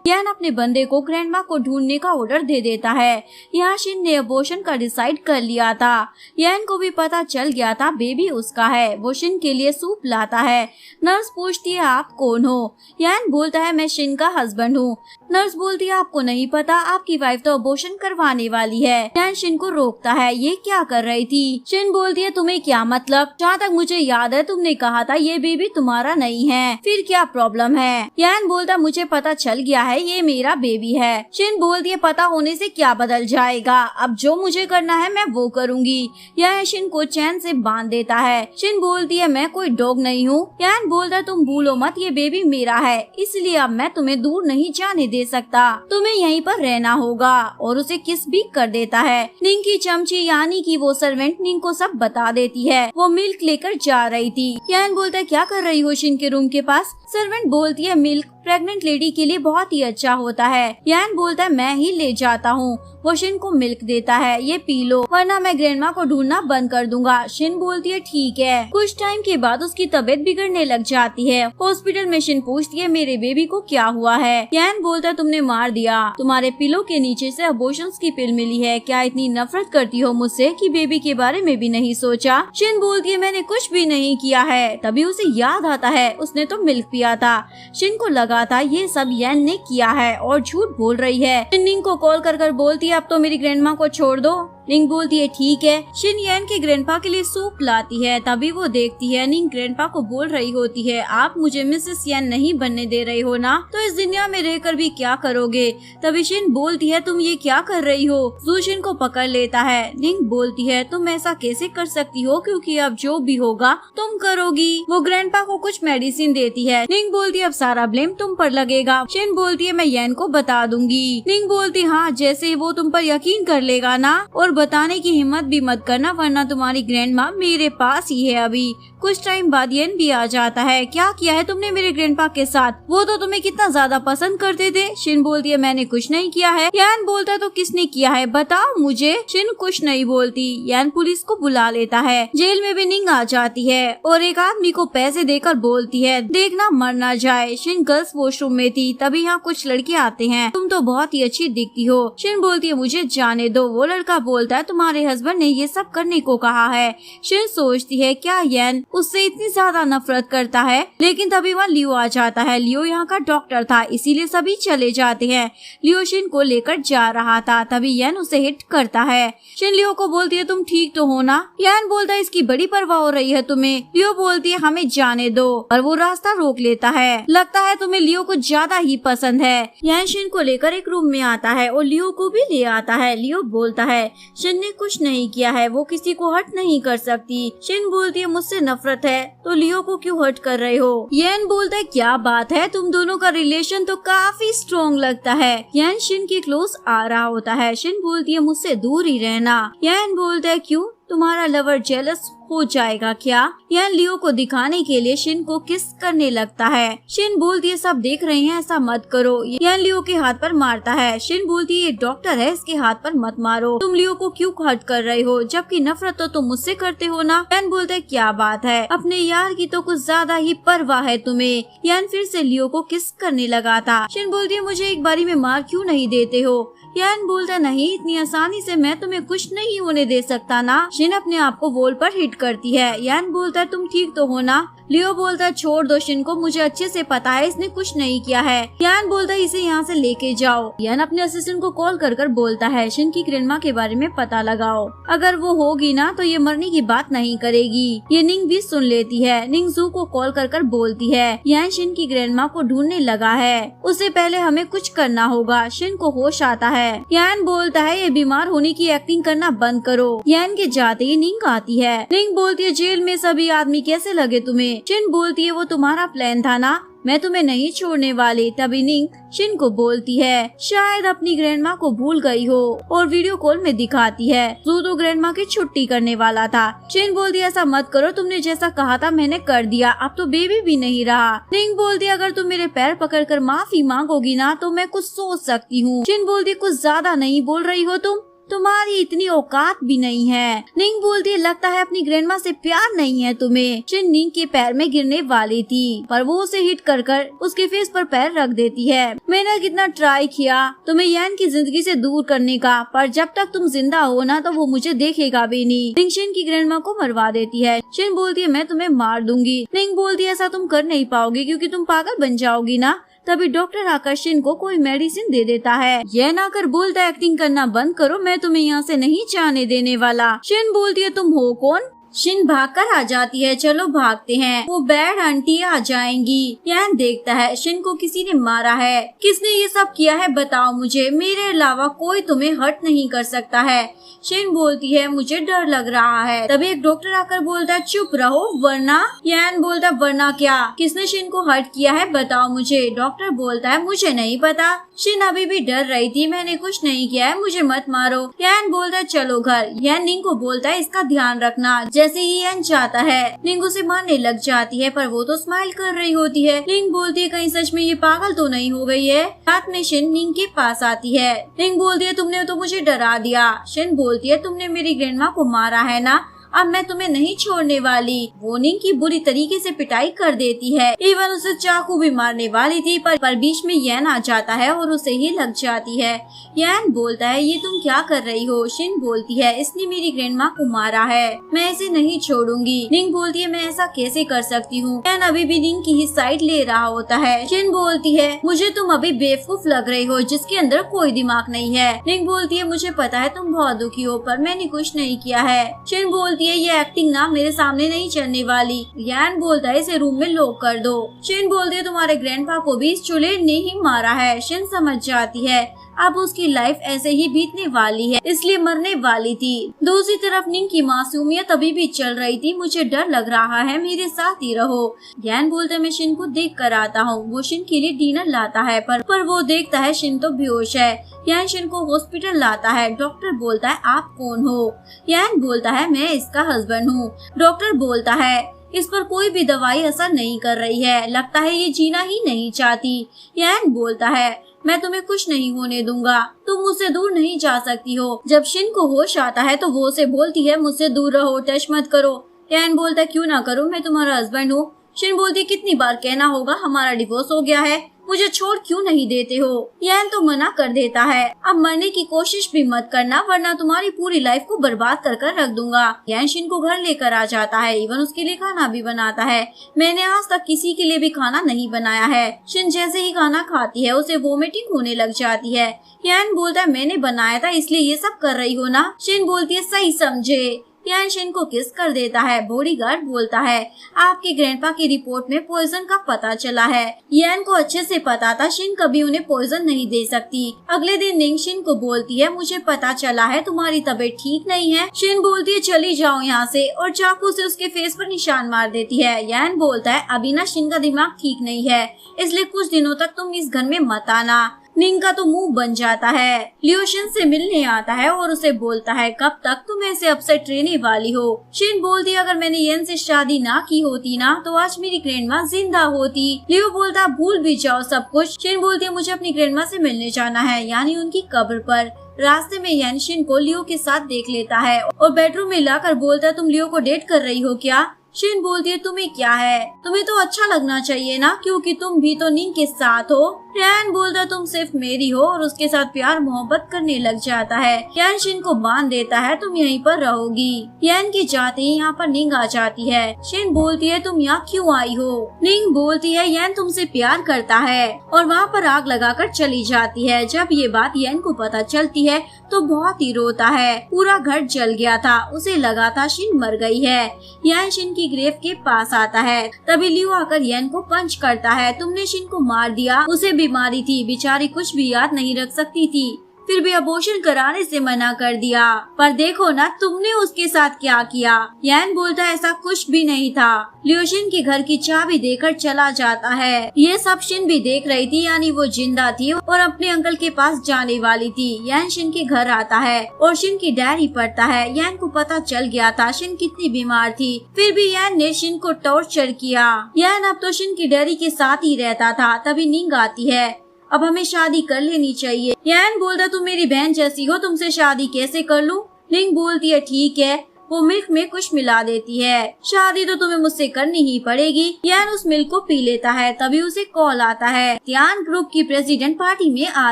यन अपने बंदे को ग्रैंडमा को ढूंढने का ऑर्डर दे देता है। यहाँ शिन ने अबॉर्शन का डिसाइड कर लिया था। यन को भी पता चल गया था बेबी उसका है। वो शिन के लिए सूप लाता है। नर्स पूछती है आप कौन हो। यन बोलता है मैं शिन का हस्बैंड हूँ। नर्स बोलती है आपको नहीं पता, आपकी वाइफ तो अबॉर्शन करवाने वाली है। यन शिन को रोकता है, ये क्या कर रही थी। शिन बोलती है तुम्हें क्या मतलब, जहाँ तक मुझे याद है तुमने कहा था ये बेबी तुम्हारा नहीं है, फिर क्या प्रॉब्लम है। यन बोलता मुझे पता चल गया है ये मेरा बेबी है। शिन बोलती है पता होने से क्या बदल जाएगा, अब जो मुझे करना है मैं वो करूंगी। यन शिन को चैन से बांध देता है। शिन बोलती है मैं कोई डॉग नहीं हूँ। यन बोलता है तुम भूलो मत ये बेबी मेरा है, इसलिए अब मैं तुम्हें दूर नहीं जाने दे सकता, तुम्हें यहीं पर रहना होगा, और उसे किस भी कर देता है। निंग की चमची यानी कि वो सर्वेंट निंग को सब बता देती है। वो मिल्क लेकर जा रही थी। यन बोलता है क्या कर रही हो शिन के रूम के पास। सर्वेंट बोलती है मिल्क प्रेग्नेंट लेडी के लिए बहुत ही अच्छा होता है। यन बोलता है मैं ही ले जाता हूँ। वो शिन को मिल्क देता है, ये पी लो वरना मैं ग्रैंडमा को ढूंढना बंद कर दूंगा। शिन बोलती है ठीक है। कुछ टाइम के बाद उसकी तबीयत बिगड़ने लग जाती है। हॉस्पिटल में शिन पूछती है मेरे बेबी को क्या हुआ है। यन बोलता है तुमने मार दिया, तुम्हारे पिलो के नीचे से अबॉर्शंस की पिल मिली है, क्या इतनी नफरत करती हो मुझसे कि बेबी के बारे में भी नहीं सोचा। शिन बोलती है मैंने कुछ भी नहीं किया है। तभी उसे याद आता है उसने तो मिल्क पिया था। शिन को लगा था ये सब यन ने किया है और झूठ बोल रही है। शिन निंग को कॉल कर बोलती है अब तो मेरी ग्रैंडमा को छोड़ दो। निंग बोलती है ठीक है। शिन यन के ग्रैंडपा के लिए सूप लाती है। तभी वो देखती है निंग ग्रैंडपा को बोल रही होती है आप मुझे मिसेस यन नहीं बनने दे रहे हो ना, तो इस दुनिया में रहकर भी क्या करोगे। तभी शिन बोलती है तुम ये क्या कर रही हो। जू शिन को पकड़ लेता है। निंग बोलती है तुम ऐसा कैसे कर सकती हो, क्योंकि अब जो भी होगा तुम करोगी। वो ग्रैंडपा को कुछ मेडिसिन देती है। निंग बोलती है अब सारा ब्लेम तुम पर लगेगा। शिन बोलती है मैं यन को बता दूंगी। निंग बोलती हाँ जैसे वो तुम पर यकीन कर लेगा ना, और बताने की हिम्मत भी मत करना वरना तुम्हारी ग्रैंडमा मेरे पास ही है अभी, कुछ टाइम बाद येन भी आ जाता है। क्या किया है तुमने मेरे ग्रैंडपा के साथ? वो तो तुम्हें कितना ज्यादा पसंद करते थे। शिन बोलती है मैंने कुछ नहीं किया है। यान बोलता है तो किसने किया है बताओ मुझे। शिन कुछ नहीं बोलती। यान पुलिस को बुला लेता है। जेल में भी निंग आ जाती है और एक आदमी को पैसे देकर बोलती है देखना मर ना जाए। शिन गर्ल्स वॉशरूम में थी तभी यहाँ कुछ लड़के आते हैं। तुम तो बहुत ही अच्छी दिखती हो। शिन बोलती है मुझे जाने दो। वो लड़का बोलता है तुम्हारे हस्बैंड ने ये सब करने को कहा है। शिन सोचती है क्या येन उससे इतनी ज्यादा नफरत करता है, लेकिन तभी वहाँ लियो आ जाता है। लियो यहाँ का डॉक्टर था इसीलिए सभी चले जाते हैं। लियो शिन को लेकर जा रहा था तभी येन उसे हिट करता है। शिन लियो को बोलती है तुम ठीक तो हो ना? येन बोलता है इसकी बड़ी परवाह हो रही है तुम्हें। लियो बोलती है हमें जाने दो और वो रास्ता रोक लेता है। लगता है तुम्हें लियो को ज्यादा ही पसंद है। येन शिन को लेकर एक रूम में आता है और लियो को भी ले आता है। लियो बोलता है शिन ने कुछ नहीं किया है, वो किसी को हर्ट नहीं कर सकती। शिन बोलती है मुझसे नफरत है तो लियो को क्यों हर्ट कर रहे हो? येन बोलता है क्या बात है, तुम दोनों का रिलेशन तो काफी स्ट्रॉन्ग लगता है। येन शिन के क्लोज आ रहा होता है। शिन बोलती है मुझसे दूर ही रहना। येन बोलता है क्यों, तुम्हारा लवर जेलस हो जाएगा क्या? यान लियो को दिखाने के लिए शिन को किस करने लगता है। शिन बोलती है सब देख रहे हैं ऐसा मत करो। यान लियो के हाथ पर मारता है। शिन बोलती है ये डॉक्टर है इसके हाथ पर मत मारो। तुम लियो को क्यों हर्ट कर रहे हो, जबकि नफरत तो तुम मुझसे करते हो ना। यान बोलता है क्या बात है, अपने यार की तो कुछ ज्यादा ही परवाह है तुम्हें। यान फिर से लियो को किस करने लगा था। शिन बोलती है मुझे एक बारी में मार क्यों नहीं देते हो? यान बोलता नहीं इतनी आसानी से मैं तुम्हें कुछ नहीं होने दे सकता ना। शिन अपने आप को वॉल पर हिट करती है। यान बोलता है तुम ठीक तो हो ना? लियो बोलता है छोड़ दो शिन को, मुझे अच्छे से पता है इसने कुछ नहीं किया है। यान बोलता है इसे यहाँ से लेके जाओ। यान अपने असिस्टेंट को कॉल कर बोलता है शिन की ग्रैंडमा के बारे में पता लगाओ, अगर वो होगी ना तो ये मरने की बात नहीं करेगी। ये निंग भी सुन लेती है। निंग जू को कॉल कर बोलती है यान शिन की ग्रैंडमा को ढूंढने लगा है, उससे पहले हमें कुछ करना होगा। शिन को होश आता है। यान बोलता है ये बीमार होने की एक्टिंग करना बंद करो। यान के जाते ही निंग आती है। निंग बोलती है जेल में सभी आदमी कैसे लगे तुम्हें? शिन बोलती है वो तुम्हारा प्लान था ना, मैं तुम्हें नहीं छोड़ने वाली। तभी निंग शिन को बोलती है शायद अपनी ग्रैंडमा को भूल गई हो और वीडियो कॉल में दिखाती है जू तो ग्रैंडमा की छुट्टी करने वाला था। शिन बोलती है ऐसा मत करो, तुमने जैसा कहा था मैंने कर दिया, अब तो बेबी भी नहीं रहा। निंग बोलती है अगर तुम मेरे पैर पकड़कर माफी मांगोगी ना तो मैं कुछ सोच सकती हूँ। शिन बोलती है कुछ ज्यादा नहीं बोल रही हो तुम्हारी इतनी औकात भी नहीं है। निंग बोलती है लगता है अपनी ग्रैंडमा से प्यार नहीं है तुम्हें। शिन निंग के पैर में गिरने वाली थी पर वो उसे हिट कर उसके फेस पर पैर रख देती है। मैंने कितना ट्राई किया तुम्हें यान की जिंदगी से दूर करने का, पर जब तक तुम जिंदा हो ना तो वो मुझे देखेगा भी नहीं। निंग शिन की ग्रैंडमा को मरवा देती है। शिन बोलती है मैं तुम्हें मार दूंगी। निंग बोलती है ऐसा तुम कर नहीं पाओगी क्योंकि तुम पागल बन जाओगी ना। तभी डॉक्टर आकर शिन को कोई मेडिसिन दे देता है। यह ना कर बोलता एक्टिंग करना बंद करो, मैं तुम्हें यहाँ से नहीं जाने देने वाला। शिन बोलती है तुम हो कौन? शिन भागकर आ जाती है। चलो भागते हैं, वो बैड आंटी आ जाएंगी। यान देखता है शिन को किसी ने मारा है। किसने ये सब किया है बताओ मुझे, मेरे अलावा कोई तुम्हें हर्ट नहीं कर सकता है। शिन बोलती है मुझे डर लग रहा है। तभी एक डॉक्टर आकर बोलता है चुप रहो वरना। यान बोलता है वरना क्या, किसने शिन को हर्ट किया है बताओ मुझे। डॉक्टर बोलता है मुझे नहीं पता। शिन अभी भी डर रही थी, मैंने कुछ नहीं किया है, मुझे मत मारो। यान बोलता है चलो घर। यान निंग को बोलता है इसका ध्यान रखना। जैसे ही यान चाहता है निंग उसे मारने लग जाती है पर वो तो स्माइल कर रही होती है। निंग बोलती है कहीं सच में ये पागल तो नहीं हो गई है। रात में शिन निंग के पास आती है। निंग बोलती है तुमने तो मुझे डरा दिया। शिन बोलती है तुमने मेरी ग्रैंडमा को मारा है ना, अब मैं तुम्हें नहीं छोड़ने वाली। वो निंग की बुरी तरीके से पिटाई कर देती है। इवन उसे चाकू भी मारने वाली थी पर बीच में यान आ जाता है और उसे ही लग जाती है। यान बोलता है ये तुम क्या कर रही हो? शिन बोलती है इसने मेरी ग्रैंडमा को मारा है, मैं इसे नहीं छोड़ूंगी। निंग बोलती है मैं ऐसा कैसे कर सकती हूँ? यान अभी भी निंग की ही साइड ले रहा होता है। शिन बोलती है मुझे तुम अभी बेवकूफ लग रही हो जिसके अंदर कोई दिमाग नहीं है। निंग बोलती है मुझे पता है तुम बहुत दुखी हो पर मैंने कुछ नहीं किया है। शिन बोलती है ये एक्टिंग ना मेरे सामने नहीं चलने वाली। यान बोलता है इसे रूम में लॉक कर दो। शिन बोलती है तुम्हारे ग्रैंडपा को भी इस चूल्हे ने ही मारा है। शिन समझ जाती है अब उसकी लाइफ ऐसे ही बीतने वाली है, इसलिए मरने वाली थी। दूसरी तरफ निंग की मासूमियत अभी भी चल रही थी। मुझे डर लग रहा है, मेरे साथ ही रहो। यान बोलता है मैं शिन को देख कर आता हूँ। वो शिन के लिए डिनर लाता है पर वो देखता है शिन तो बेहोश है। यान शिन को हॉस्पिटल लाता है। डॉक्टर बोलता है आप कौन हो? यान बोलता है मैं इसका हस्बैंड हूँ। डॉक्टर बोलता है इस पर कोई भी दवाई असर नहीं कर रही है, लगता है ये जीना ही नहीं चाहती। यैन बोलता है, मैं तुम्हें कुछ नहीं होने दूंगा, तुम मुझसे दूर नहीं जा सकती हो। जब शिन को होश आता है तो वो उसे बोलती है, मुझसे दूर रहो, टच मत करो। यैन बोलता है, क्यों ना करूं, मैं तुम्हारा हस्बैंड हूँ। शिन बोलती है, कितनी बार कहना होगा, हमारा डिवोर्स हो गया है, मुझे छोड़ क्यों नहीं देते हो। यैन तो मना कर देता है, अब मरने की कोशिश भी मत करना, वरना तुम्हारी पूरी लाइफ को बर्बाद कर कर रख दूंगा। यैन शिन को घर लेकर आ जाता है, इवन उसके लिए खाना भी बनाता है। मैंने आज तक किसी के लिए भी खाना नहीं बनाया है। शिन जैसे ही खाना खाती है उसे वोमिटिंग होने लग जाती है। यैन बोलता है, मैंने बनाया था इसलिए ये सब कर रही हो ना। शिन बोलती है, सही समझे। यैन शिन को किस कर देता है। बॉडीगार्ड बोलता है, आपके ग्रैंडपा की रिपोर्ट में पॉइजन का पता चला है। यैन को अच्छे से पता था शिन कभी उन्हें पॉइजन नहीं दे सकती। अगले दिन निंग शिन को बोलती है, मुझे पता चला है तुम्हारी तबीयत ठीक नहीं है। शिन बोलती है, चली जाओ यहाँ से, और चाकू से उसके फेस पर निशान मार देती है। यैन बोलता है, अभी ना शिन का दिमाग ठीक नहीं है, इसलिए कुछ दिनों तक तुम इस घर में मत आना। निंग का तो मुंह बन जाता है। लियो शिन से मिलने आता है और उसे बोलता है, कब तक तुम ऐसे अपसेट रहने वाली हो। शिन बोलती है, अगर मैंने येन से शादी ना की होती ना तो आज मेरी ग्रैंडमा जिंदा होती। लियो बोलता, भूल भी जाओ सब कुछ। शिन बोलती है, मुझे अपनी ग्रैंडमा से मिलने जाना है, यानी उनकी कब्र पर। रास्ते में यैन शिन को लियो के साथ देख लेता है और बेडरूम में लाकर बोलता है, तुम लियो को डेट कर रही हो क्या। शिन बोलती है, तुम्हें क्या है, तुम्हें तो अच्छा लगना चाहिए ना, क्योंकि तुम भी तो निंग के साथ हो। यैन बोलता है, तुम सिर्फ मेरी हो, और उसके साथ प्यार मोहब्बत करने लग जाता है। यैन शिन को बांध देता है, तुम यहीं पर रहोगी। यैन के जाते ही यहाँ पर निंग आ जाती है। शिन बोलती है, तुम यहाँ क्यों आई हो। निंग बोलती है, यैन तुमसे प्यार करता है, और वहाँ पर आग लगाकर चली जाती है। जब ये बात यैन को पता चलती है तो बहुत ही रोता है। पूरा घर जल गया था, उसे लगा था शिन मर गई है। यैन शिन की ग्रेव के पास आता है, तभी लियो आकर यैन को पंच करता है, तुमने शिन को मार दिया, उसे बीमारी थी, बेचारी कुछ भी याद नहीं रख सकती थी, फिर भी अबॉर्शन कराने से मना कर दिया, पर देखो ना तुमने उसके साथ क्या किया। यैन बोलता है, ऐसा कुछ भी नहीं था। लियो शिन के घर की चाबी देकर चला जाता है। ये सब शिन भी देख रही थी, यानी वो जिंदा थी और अपने अंकल के पास जाने वाली थी। यैन शिन के घर आता है और शिन की डायरी पढ़ता है। यैन को पता चल गया था शिन कितनी बीमार थी, फिर भी यैन ने शिन को टॉर्चर किया। यैन अब तो शिन की डायरी के साथ ही रहता था। तभी निंग आती है, अब हमें शादी कर लेनी चाहिए। यैन बोलता, तुम मेरी बहन जैसी हो, तुमसे शादी कैसे कर लूं। निंग बोलती है, ठीक है। वो मिल्क में कुछ मिला देती है, शादी तो तुम्हें मुझसे करनी ही पड़ेगी। यैन उस मिल्क को पी लेता है, तभी उसे कॉल आता है, त्यान ग्रुप की प्रेसिडेंट पार्टी में आ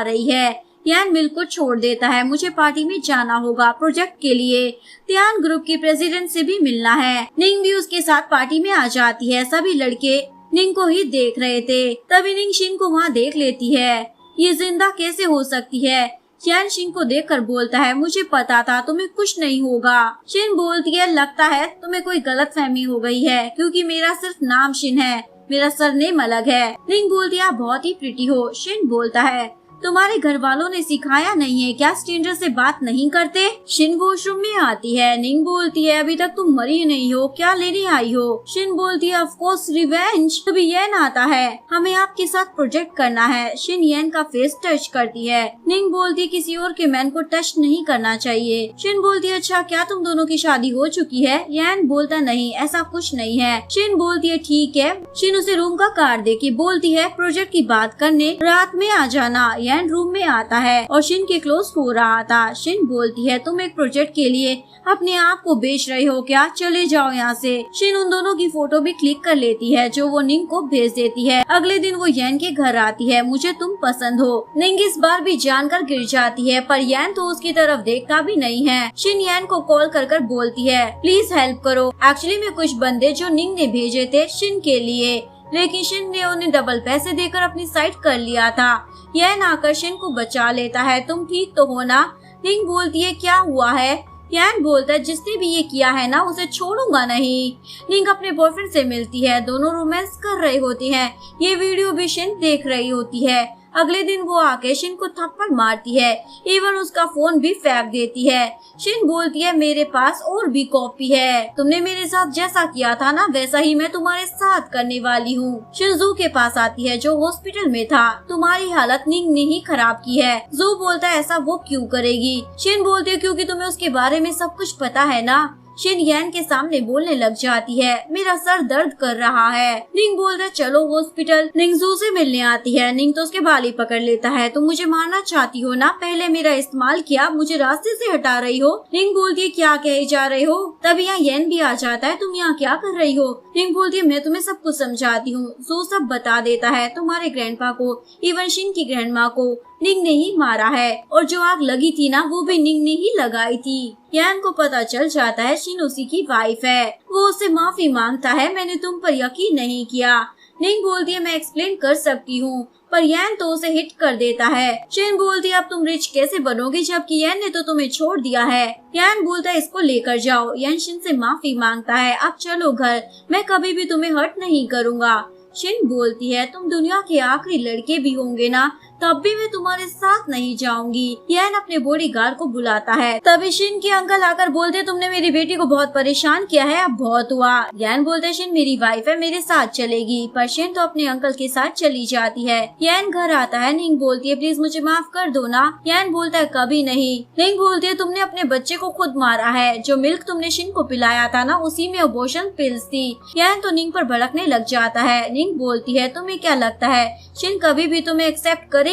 रही है। यैन मिल्क को छोड़ देता है, मुझे पार्टी में जाना होगा प्रोजेक्ट के लिए, त्यान ग्रुप की प्रेसिडेंट से भी मिलना है। निंग भी उसके साथ पार्टी में आ जाती है। सभी लड़के निंग को ही देख रहे थे, तभी निंग शिन को वहाँ देख लेती है। ये जिंदा कैसे हो सकती है। यैन शिन को देखकर बोलता है, मुझे पता था तुम्हें कुछ नहीं होगा। शिन बोलती है, लगता है तुम्हें कोई गलतफहमी हो गई है, क्योंकि मेरा सिर्फ नाम शिन है, मेरा सरनेम अलग है। निंग बोलती है, आप बहुत ही प्रिटी हो। शिन बोलता है, तुम्हारे घर वालों ने सिखाया नहीं है क्या स्ट्रेंजर से बात नहीं करते। शिन वॉशरूम में आती है। निंग बोलती है, अभी तक तुम मरी नहीं हो, क्या लेने आई हो। शिन बोलती है, ऑफ कोर्स रिवेंज। तभी यैन आता है, हमें आपके साथ प्रोजेक्ट करना है। शिन यैन का फेस टच करती है। निंग बोलती है, किसी और के मैन को टच नहीं करना चाहिए। शिन बोलती है, अच्छा क्या तुम दोनों की शादी हो चुकी है। यैन बोलता, नहीं ऐसा कुछ नहीं है। शिन बोलती है, ठीक है। शिन उसे रूम का कार्ड देके बोलती है, प्रोजेक्ट की बात करने रात में आ जाना। यैन रूम में आता है और शिन के क्लोज हो रहा था। शिन बोलती है, तुम एक प्रोजेक्ट के लिए अपने आप को बेच रहे हो क्या, चले जाओ यहाँ से। शिन उन दोनों की फोटो भी क्लिक कर लेती है, जो वो निंग को भेज देती है। अगले दिन वो यैन के घर आती है, मुझे तुम पसंद हो। निंग इस बार भी जानकर गिर जाती है, पर यैन तो उसकी तरफ देखता भी नहीं है। शिन यैन को कॉल कर कर बोलती है, प्लीज हेल्प करो। एक्चुअली में कुछ बंदे जो निंग ने भेजे थे शिन के लिए, लेकिन शिन ने उन्हें डबल पैसे देकर अपनी साइड कर लिया था। यैन आकर शिन को बचा लेता है, तुम ठीक तो हो ना। निंग बोलती है, क्या हुआ है। यैन बोलता है, जिसने भी ये किया है ना उसे छोड़ूंगा नहीं। निंग अपने बॉयफ्रेंड से मिलती है, दोनों रोमांस कर रहे होते हैं। ये वीडियो भी शिन देख रही होती है। अगले दिन वो आके शिन को थप्पड़ मारती है, इवन उसका फोन भी फेंक देती है। शिन बोलती है, मेरे पास और भी कॉपी है, तुमने मेरे साथ जैसा किया था ना वैसा ही मैं तुम्हारे साथ करने वाली हूँ। शिन जू के पास आती है, जो हॉस्पिटल में था। तुम्हारी हालत निंग ने ही खराब की है। जू बोलता है, ऐसा वो क्यों करेगी। शिन बोलती है, क्योंकि तुम्हें उसके बारे में सब कुछ पता है ना। शिन यन के सामने बोलने लग जाती है, मेरा सर दर्द कर रहा है। निंग बोलता है चलो हॉस्पिटल। निंग जू से मिलने आती है। निंग तो उसके बाल ही पकड़ लेता है, तुम मुझे मारना चाहती हो ना, पहले मेरा इस्तेमाल किया, मुझे रास्ते से हटा रही हो। निंग बोलती है क्या कहे जा रहे हो। तभी यहाँ यन भी आ जाता है, तुम यहाँ क्या कर रही हो। निंग बोलती है मैं तुम्हें सब कुछ समझाती हूँ। जू सब बता देता है, तुम्हारे ग्रैंडपा को, इवन शिन की ग्रैंडमा को निंग ने ही मारा है, और जो आग लगी थी ना वो भी निंग ने ही लगाई थी। यान को पता चल जाता है शिन उसी की वाइफ है। वो उससे माफी मांगता है, मैंने तुम पर यकीन नहीं किया। निंग बोलती है मैं एक्सप्लेन कर सकती हूँ, पर यान तो उसे हिट कर देता है। शिन बोलती है अब तुम रिच कैसे बनोगे जबकि यान ने तो तुम्हें छोड़ दिया है। यान बोलता है इसको लेकर जाओ। यान शिन से माफी मांगता है, अब चलो घर, मैं कभी भी तुम्हें हर्ट नहीं करूँगा। शिन बोलती है तुम दुनिया के आखिरी लड़के भी होंगे ना, तब भी मैं तुम्हारे साथ नहीं जाऊंगी। यान अपने बॉडीगार्ड को बुलाता है। तभी शिन के अंकल आकर बोलते तुमने मेरी बेटी को बहुत परेशान किया है, अब बहुत हुआ। यान बोलते है शिन मेरी वाइफ है, मेरे साथ चलेगी, पर शिन तो अपने अंकल के साथ चली जाती है। यान घर आता है। निंग बोलती है प्लीज मुझे माफ कर दो ना। यान बोलता है कभी नहीं। निंग बोलती है तुमने अपने बच्चे को खुद मारा है, जो मिल्क तुमने शिन को पिलाया था ना उसी में अबॉर्शन पिल्स थी। यान तो निंग पर भड़कने लग जाता है। निंग बोलती है तुम्हें क्या लगता है शिन कभी भी तुम्हें एक्सेप्ट करेगी।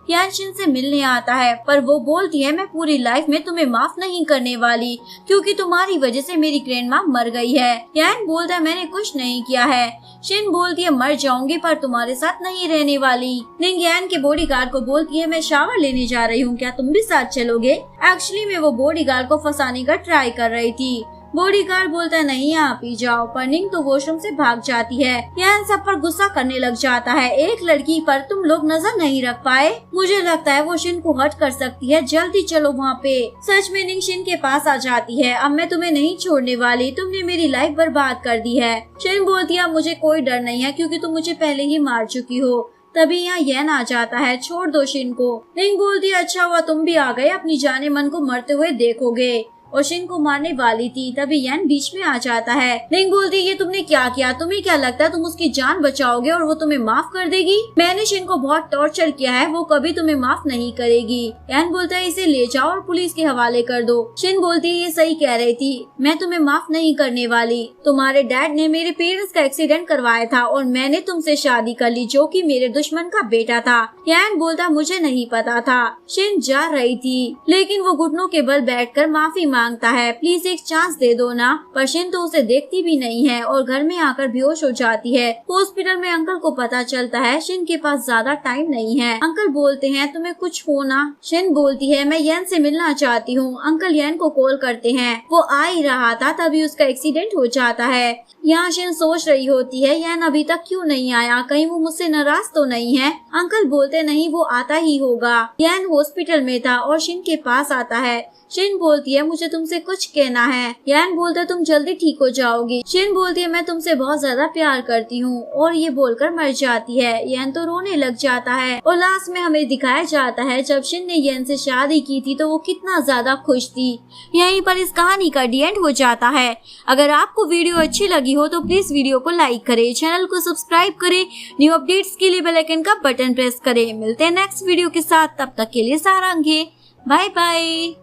यान शिन से मिलने आता है, पर वो बोलती है मैं पूरी लाइफ में तुम्हें माफ नहीं करने वाली, क्योंकि तुम्हारी वजह से मेरी ग्रैंडमा मर गई है। यान बोलता है मैंने कुछ नहीं किया है। शिन बोलती है मर जाऊंगी पर तुम्हारे साथ नहीं रहने वाली। निंग यान के बॉडीगार्ड को बोलती है मैं शावर लेने जा रही हूँ, क्या तुम भी साथ चलोगे। एक्चुअली मैं वो बॉडीगार्ड को फंसाने का ट्राई कर रही थी। बॉडीगार्ड बोलता है नहीं आप ही जाओ, पर निंग तो वॉशरूम से भाग जाती है। यान सब पर गुस्सा करने लग जाता है, एक लड़की पर तुम लोग नजर नहीं रख पाए, मुझे लगता है वो शिन को हर्ट कर सकती है, जल्दी चलो वहाँ पे। सच में निंग शिन के पास आ जाती है, अब मैं तुम्हें नहीं छोड़ने वाली, तुमने मेरी लाइफ बर्बाद कर दी है। शिन बोलती है मुझे कोई डर नहीं है, क्योंकि तुम मुझे पहले ही मार चुकी हो। तभी यहाँ यन आ जाता है, छोड़ दो शिन को। निंग बोलती है अच्छा हुआ तुम भी आ गए, अपनी जाने मन को मरते हुए देखोगे, और शिन को मारने वाली थी। तभी यन बीच में आ जाता है। निंग बोलती है ये तुमने क्या किया, तुम्हें क्या लगता है तुम उसकी जान बचाओगे और वो तुम्हें माफ कर देगी। मैंने शिन को बहुत टॉर्चर किया है, वो कभी तुम्हें माफ नहीं करेगी। यन बोलता है इसे ले जाओ और पुलिस के हवाले कर दो। शिन बोलती है ये सही कह रही थी, मैं तुम्हें माफ नहीं करने वाली। तुम्हारे डैड ने मेरे पेरेंट्स का एक्सीडेंट करवाया था और मैंने तुमसे शादी कर ली, जो कि मेरे दुश्मन का बेटा था। यन बोलता मुझे नहीं पता था। शिन जा रही थी, लेकिन वो घुटनों के बल बैठकर माफी मांगता है, प्लीज एक चांस दे दो ना। पर शिन तो उसे देखती भी नहीं है और घर में आकर बेहोश हो जाती है। हॉस्पिटल में अंकल को पता चलता है शिन के पास ज्यादा टाइम नहीं है। अंकल बोलते हैं तुम्हें कुछ हो ना। शिन बोलती है मैं यन से मिलना चाहती हूँ। अंकल यन को कॉल करते हैं, वो आ ही रहा था तभी उसका एक्सीडेंट हो जाता है। यहाँ शिन सोच रही होती है यन अभी तक क्यों नहीं आया, कहीं वो मुझसे नाराज तो नहीं है। अंकल बोलते नहीं वो आता ही होगा। यन हॉस्पिटल में था और शिन के पास आता है। शिन बोलती है मुझे तुमसे कुछ कहना है। यन बोलता है तुम जल्दी ठीक हो जाओगी। शिन बोलती है मैं तुमसे बहुत ज्यादा प्यार करती हूँ, और ये बोलकर मर जाती है। यन तो रोने लग जाता है और लास्ट में हमें दिखाया जाता है जब शिन ने यन से शादी की थी तो वो कितना ज्यादा खुश थी। यहीं पर इस कहानी का डी एंड हो जाता है। अगर आपको वीडियो अच्छी लगी हो तो प्लीज वीडियो को लाइक करें, चैनल को सब्सक्राइब करें, न्यू अपडेट्स के लिए बेल आइकन का बटन प्रेस करें। मिलते हैं नेक्स्ट वीडियो के साथ, तब तक के लिए सारंगे, बाय बाय।